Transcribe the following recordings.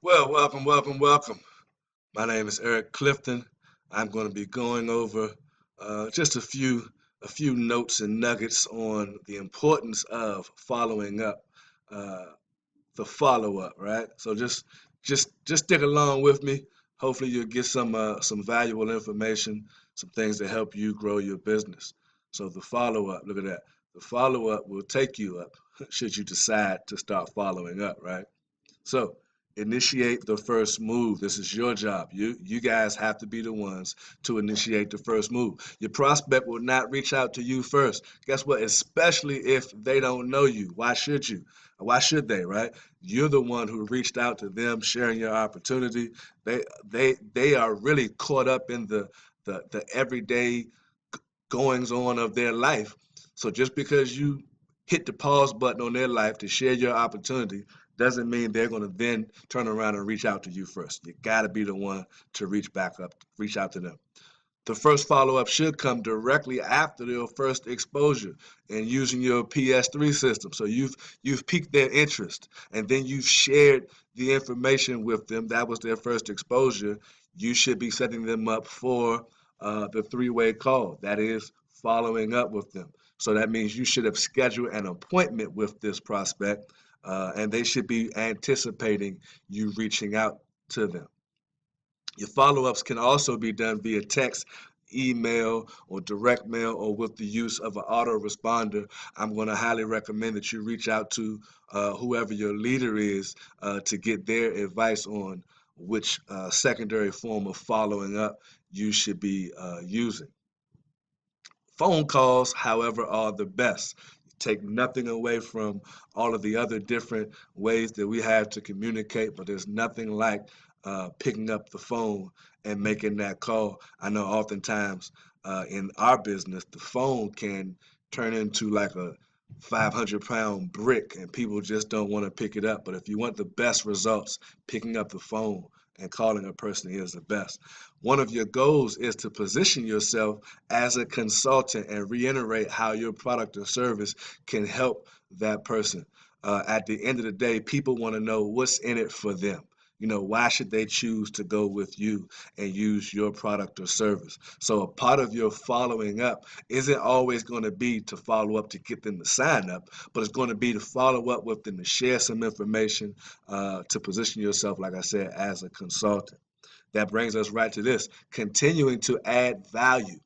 Well, welcome. My name is Eric Clifton. I'm going to be going over just a few notes and nuggets on the importance of following up, uh, the follow up, right? So just stick along with me. Hopefully, you'll get some valuable information, some things to help you grow your business. So the follow up, look at that. The follow up will take you up should you decide to start following up, right? So initiate the first move. This is your job. You guys have to be the ones to initiate the first move. Your prospect will not reach out to you first. Guess what? Especially if they don't know you. Why should you? Why should they, right? You're the one who reached out to them, sharing your opportunity. They are really caught up in the everyday goings on of their life. So just because you hit the pause button on their life to share your opportunity doesn't mean they're going to then turn around and reach out to you first. You got to be the one to reach out to them. The first follow up should come directly after their first exposure and using your PS3 system. So you've piqued their interest and then you've shared the information with them. That was their first exposure. You should be setting them up for the three-way call. That is following up with them. So that means you should have scheduled an appointment with this prospect, and they should be anticipating you reaching out to them. Your follow-ups can also be done via text, email, or direct mail, or with the use of an autoresponder. I'm going to highly recommend that you reach out to whoever your leader is to get their advice on which secondary form of following up you should be using. Phone calls, however, are the best. Take nothing away from all of the other different ways that we have to communicate, but there's nothing like picking up the phone and making that call. I know oftentimes in our business, the phone can turn into like a 500-pound brick and people just don't want to pick it up. But if you want the best results, picking up the phone and calling a person is the best. One of your goals is to position yourself as a consultant and reiterate how your product or service can help that person. At the end of the day, people want to know what's in it for them. Why should they choose to go with you and use your product or service? So a part of your following up isn't always going to be to follow up to get them to sign up, but it's going to be to follow up with them to share some information, to position yourself, like I said, as a consultant. That brings us right to this, continuing to add value.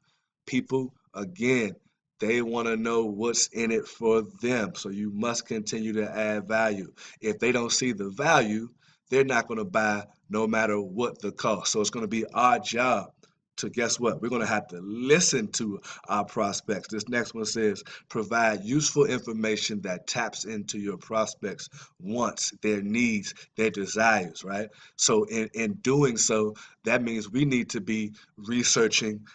People, again, they want to know what's in it for them. So you must continue to add value. If they don't see the value, they're not going to buy no matter what the cost. So it's going to be our job to, guess what? We're going to have to listen to our prospects. This next one says provide useful information that taps into your prospects' wants, their needs, their desires, right? So in doing so, that means we need to be researching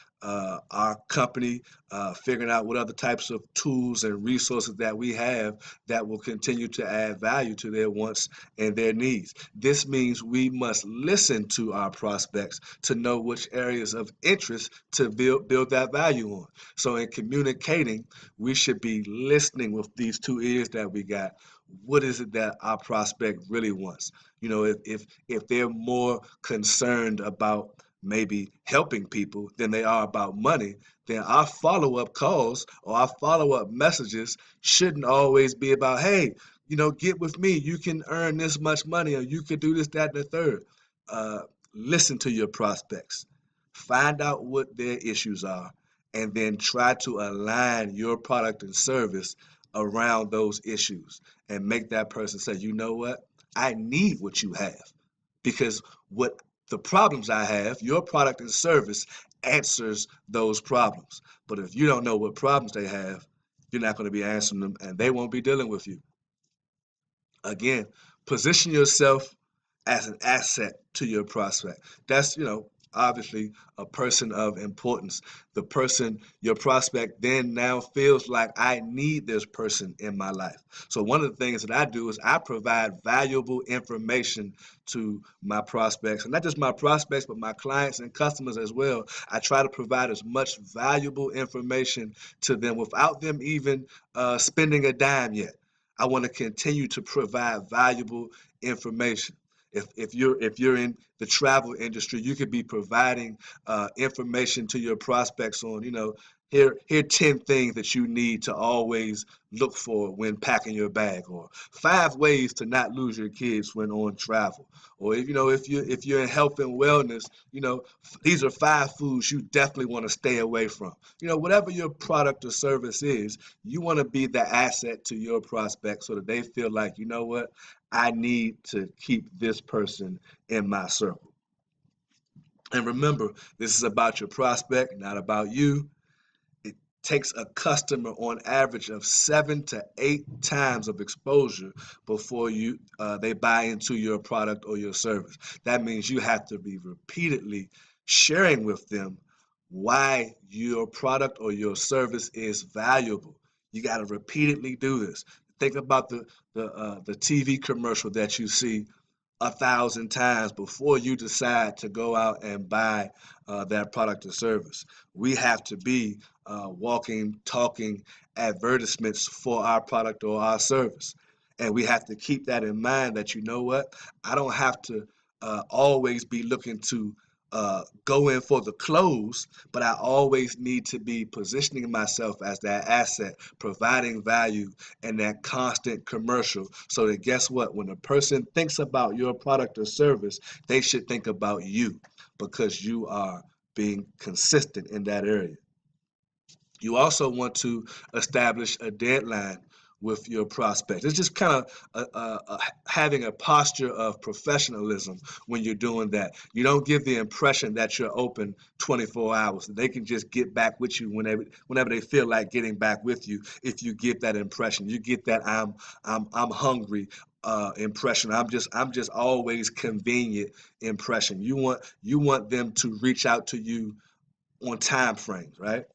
our company, figuring out what other types of tools and resources that we have that will continue to add value to their wants and their needs. This means we must listen to our prospects to know which areas of interest to build that value on. So in communicating, we should be listening with these two ears that we got. What is it that our prospect really wants? If they're more concerned about maybe helping people than they are about money, then our follow-up calls or our follow-up messages shouldn't always be about, hey, get with me, you can earn this much money, or you can do this, that, and the third. Listen to your prospects. Find out what their issues are, and then try to align your product and service around those issues and make that person say, you know what? I need what you have because what the problems I have, your product and service answers those problems. But if you don't know what problems they have, you're not going to be answering them and they won't be dealing with you. Again, position yourself as an asset to your prospect. That's, obviously a person of importance. The person, your prospect, then now feels like I need this person in my life. So one of the things that I do is I provide valuable information to my prospects, and not just my prospects, but my clients and customers as well. I try to provide as much valuable information to them without them even spending a dime yet. I want to continue to provide valuable information. If you're in the travel industry, you could be providing information to your prospects on, here are 10 things that you need to always look for when packing your bag, or 5 ways to not lose your kids when on travel. Or if you're in health and wellness, these are 5 foods you definitely want to stay away from. Whatever your product or service is, you want to be the asset to your prospect so that they feel like, you know what, I need to keep this person in my circle. And remember, this is about your prospect, not about you. It takes a customer on average of 7 to 8 times of exposure before they buy into your product or your service. That means you have to be repeatedly sharing with them why your product or your service is valuable. You got to repeatedly do this. Think about the TV commercial that you see 1,000 times before you decide to go out and buy that product or service. We have to be walking, talking advertisements for our product or our service. And we have to keep that in mind that, you know what, I don't have to always be looking to go in for the close, but I always need to be positioning myself as that asset, providing value and that constant commercial. So that, guess what? When a person thinks about your product or service, they should think about you because you are being consistent in that area. You also want to establish a deadline with your prospect. It's just kind of having a posture of professionalism when you're doing that. You don't give the impression that you're open 24 hours. They can just get back with you whenever they feel like getting back with you. If you get that impression, you get that I'm hungry impression. I'm just always convenient impression. You want them to reach out to you on time frames, right?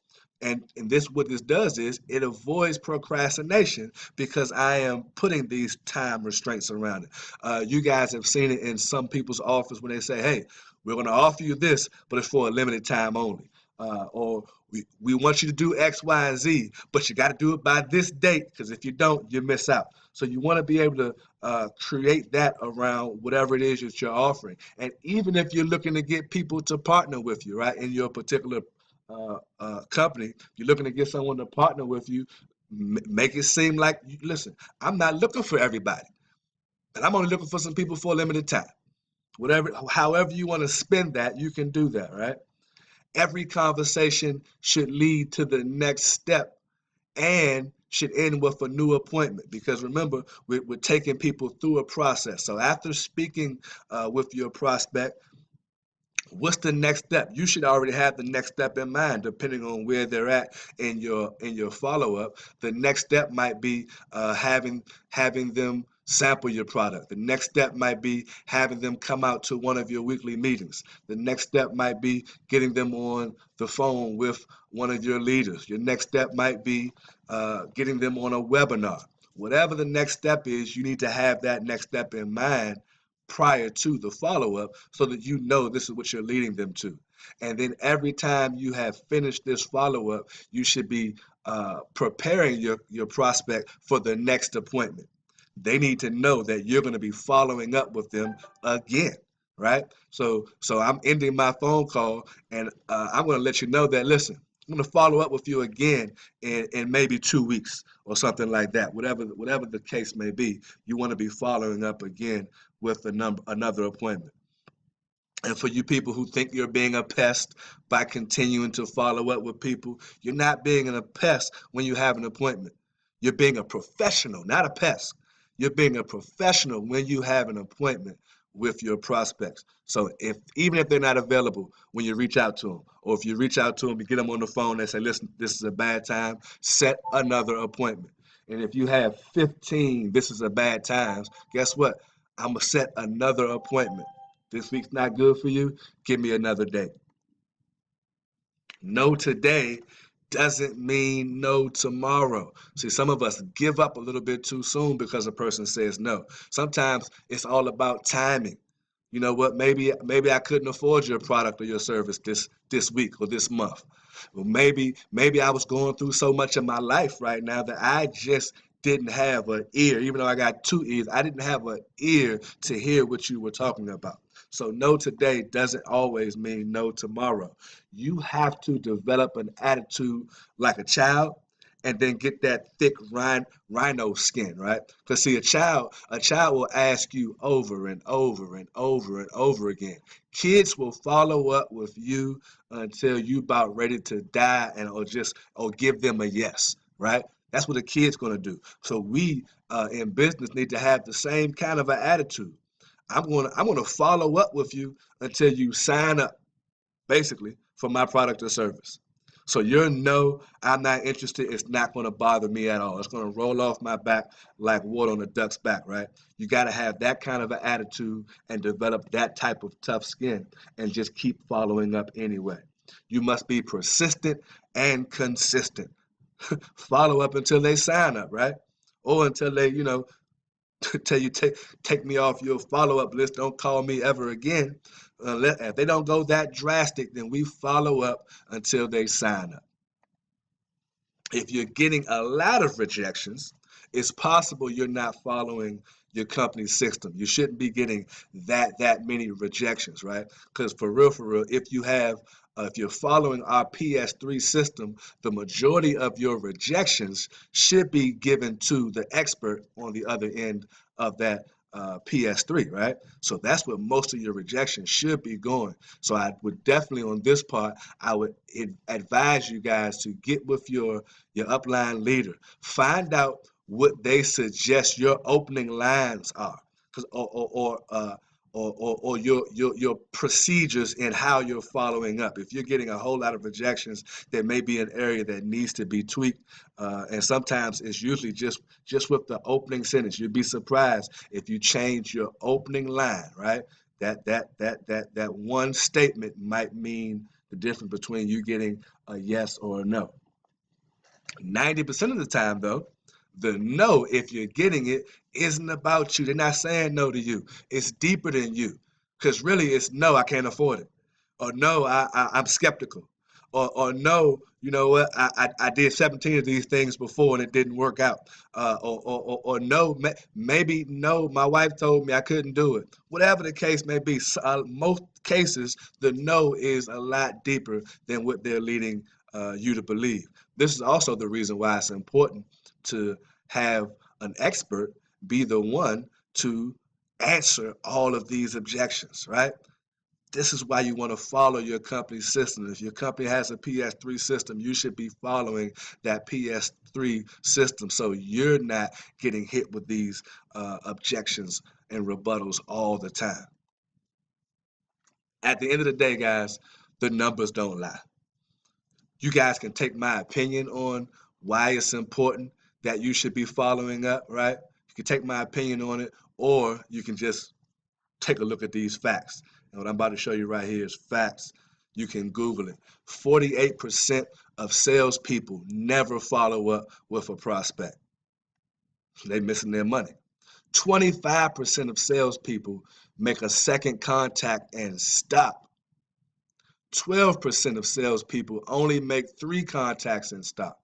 And this, what this does is it avoids procrastination because I am putting these time restraints around it. You guys have seen it in some people's office when they say, "Hey, we're going to offer you this, but it's for a limited time only." Or we want you to do X, Y, and Z, but you got to do it by this date because if you don't, you miss out. So you want to be able to create that around whatever it is that you're offering. And even if you're looking to get people to partner with you, right, in your particular company, if you're looking to get someone to partner with you, make it seem like, listen, I'm not looking for everybody, and I'm only looking for some people for a limited time. However you want to spend that, you can do that, right? Every conversation should lead to the next step and should end with a new appointment, because remember, we're taking people through a process. So after speaking with your prospect, what's the next step? You should already have the next step in mind, depending on where they're at in your follow-up. The next step might be having them sample your product. The next step might be having them come out to one of your weekly meetings. The next step might be getting them on the phone with one of your leaders. Your next step might be getting them on a webinar. Whatever the next step is, you need to have that next step in mind prior to the follow-up so that you know this is what you're leading them to. And then every time you have finished this follow-up, you should be preparing your prospect for the next appointment. They need to know that you're going to be following up with them again, right? So I'm ending my phone call, and I'm going to let you know that, listen, I'm going to follow up with you again in maybe 2 weeks or something like that. Whatever the case may be, you want to be following up again with another appointment. And for you people who think you're being a pest by continuing to follow up with people, you're not being a pest when you have an appointment. You're being a professional, not a pest. You're being a professional when you have an appointment with your prospects. So even if they're not available when you reach out to them, or if you reach out to them, you get them on the phone, they say, listen, this is a bad time, set another appointment. And if you have 15, this is a bad times, guess what? I'm going to set another appointment. This week's not good for you, give me another day. No today doesn't mean no tomorrow. See, some of us give up a little bit too soon because a person says no. Sometimes it's all about timing. You know what? Maybe I couldn't afford your product or your service this week or this month. Well, maybe I was going through so much in my life right now that I just didn't have an ear, even though I got two ears, I didn't have an ear to hear what you were talking about. So no today doesn't always mean no tomorrow. You have to develop an attitude like a child and then get that thick rhino skin, right? Because see, a child will ask you over and over and over and over again. Kids will follow up with you until you about ready to die, and or give them a yes, right? That's what a kid's gonna do. So we in business need to have the same kind of an attitude. I'm gonna follow up with you until you sign up, basically, for my product or service. So your no, I'm not interested, it's not going to bother me at all. It's going to roll off my back like water on a duck's back, right? You got to have that kind of an attitude and develop that type of tough skin and just keep following up anyway. You must be persistent and consistent. Follow up until they sign up, right? Or until they, tell you take me off your follow-up list, don't call me ever again. If they don't go that drastic, then we follow up until they sign up. If you're getting a lot of rejections, it's possible you're not following your company's system. You shouldn't be getting that many rejections, right? Because for real, if you're following our PS3 system, the majority of your rejections should be given to the expert on the other end of that PS3, right? So that's where most of your rejections should be going. So I would definitely, on this part, I would advise you guys to get with your upline leader. Find out what they suggest your opening lines are, because or your procedures in how you're following up. If you're getting a whole lot of rejections, there may be an area that needs to be tweaked, and sometimes it's usually just with the opening sentence. You'd be surprised if you change your opening line, right? That one statement might mean the difference between you getting a yes or a no. 90% of the time, though, the no, if you're getting it, isn't about you. They're not saying no to you. It's deeper than you. Because really, it's no, I can't afford it. Or no, I'm skeptical. Or no, you know what, I did 17 of these things before and it didn't work out. Or no, maybe no, my wife told me I couldn't do it. Whatever the case may be, most cases, the no is a lot deeper than what they're leading you to believe. This is also the reason why it's important to have an expert be the one to answer all of these objections, right? This is why you want to follow your company's system. If your company has a PS3 system, you should be following that PS3 system so you're not getting hit with these objections and rebuttals all the time. At the end of the day, guys, the numbers don't lie. You guys can take my opinion on why it's important that you should be following up, right? You can take my opinion on it, or you can just take a look at these facts. And what I'm about to show you right here is facts. You can Google it. 48% of salespeople never follow up with a prospect. They're missing their money. 25% of salespeople make a second contact and stop. 12% of salespeople only make 3 contacts and stop.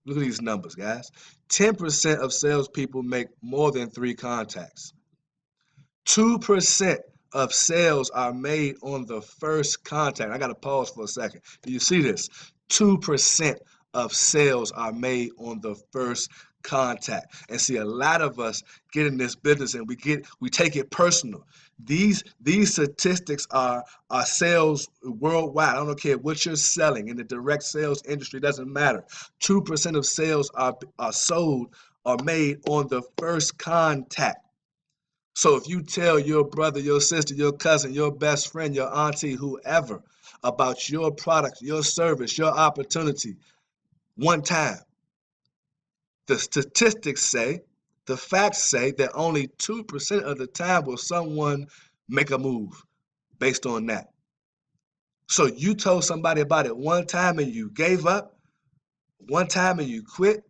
Look at these numbers, guys. 10% of salespeople make more than 3 contacts. 2% of sales are made on the first contact. I got to pause for a second. Do you see this? 2% of sales are made on the first contact. And see, a lot of us get in this business and we take it personal. These statistics are sales worldwide. I don't care what you're selling in the direct sales industry, it doesn't matter. 2% of sales are made on the first contact. So if you tell your brother, your sister, your cousin, your best friend, your auntie, whoever about your product, your service, your opportunity one time, the statistics say, the facts say that only 2% of the time will someone make a move based on that. So you told somebody about it one time and you gave up, one time and you quit,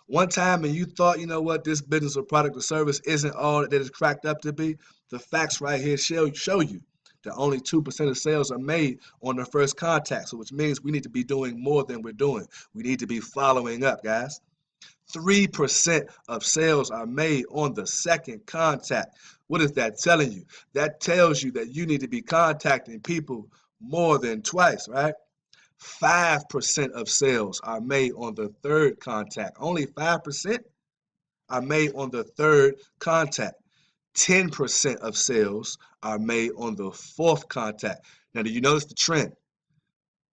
one time and you thought, you know what, this business or product or service isn't all that it's cracked up to be. The facts right here show you that only 2% of sales are made on the first contact. So which means we need to be doing more than we're doing. We need to be following up, guys. 3% of sales are made on the second contact. What is that telling you? That tells you that you need to be contacting people more than twice, right? 5% of sales are made on the third contact. Only 5% are made on the third contact. 10% of sales are made on the fourth contact. Now, do you notice the trend?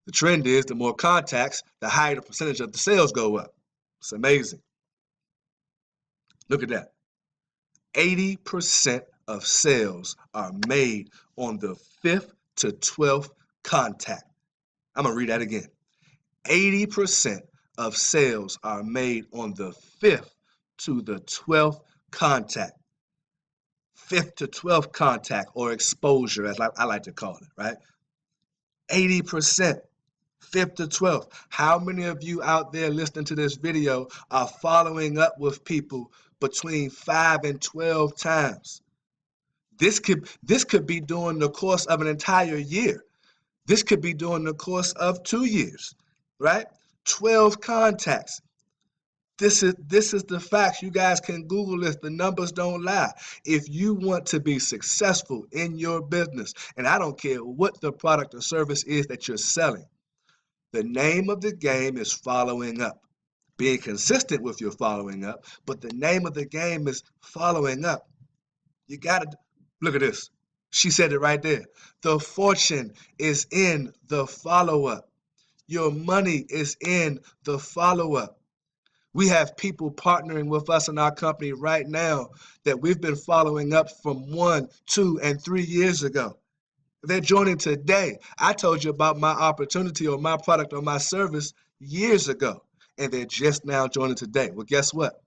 The trend is the more contacts, the higher the percentage of the sales go up. It's amazing. Look at that. 80% of sales are made on the 5th to 12th contact. I'm going to read that again. 80% of sales are made on the 5th to the 12th contact. 5th to 12th contact, or exposure, as I like to call it, right? 80%. 5th to 12th. How many of you out there listening to this video are following up with people between 5 and 12 times? This could be during the course of an entire year. This could be during the course of 2 years, right? 12 contacts. This is the facts. You guys can Google this. The numbers don't lie. If you want to be successful in your business, and I don't care what the product or service is that you're selling, the name of the game is following up. Being consistent with your following up, but the name of the game is following up. You gotta look at this. She said it right there. The fortune is in the follow-up. Your money is in the follow-up. We have people partnering with us in our company right now that we've been following up from 1, 2, and 3 years ago. They're joining today. I told you about my opportunity or my product or my service years ago, and they're just now joining today. Well, guess what?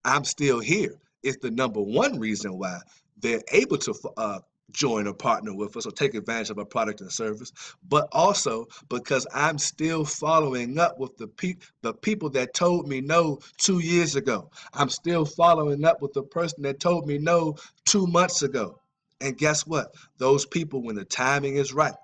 I'm still here. It's the number one reason why they're able to join or partner with us or take advantage of our product and service, but also because I'm still following up with the people that told me no 2 years ago. I'm still following up with the person that told me no 2 months ago. And guess what? Those people, when the timing is right,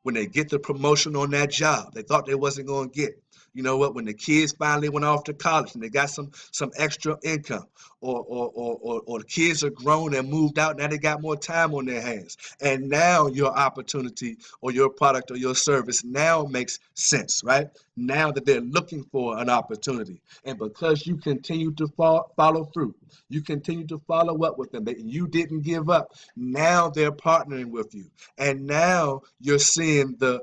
when they get the promotion on that job they thought they wasn't going to get, you know what, when the kids finally went off to college and they got some extra income, or the kids are grown and moved out, now they got more time on their hands, and now your opportunity or your product or your service now makes sense, right? Now that they're looking for an opportunity, and because you continue to follow through, you continue to follow up with them, that you didn't give up, now they're partnering with you, and now you're seeing the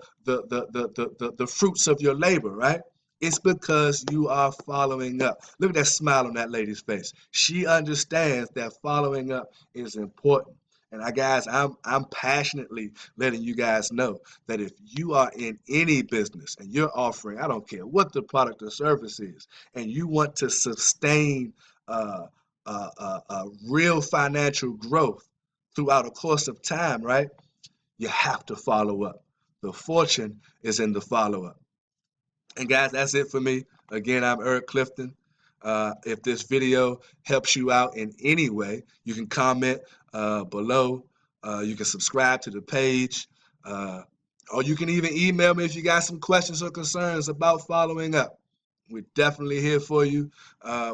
fruits of your labor, right? It's because you are following up. Look at that smile on that lady's face. She understands that following up is important. And I'm passionately letting you guys know that if you are in any business and you're offering, I don't care what the product or service is, and you want to sustain real financial growth throughout a course of time, right? You have to follow up. The fortune is in the follow up. And guys, that's it for me. Again, I'm Eric Clifton. If this video helps you out in any way, you can comment below. You can subscribe to the page. Or you can even email me if you got some questions or concerns about following up. We're definitely here for you.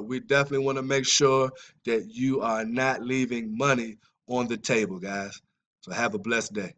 We definitely want to make sure that you are not leaving money on the table, guys. So have a blessed day.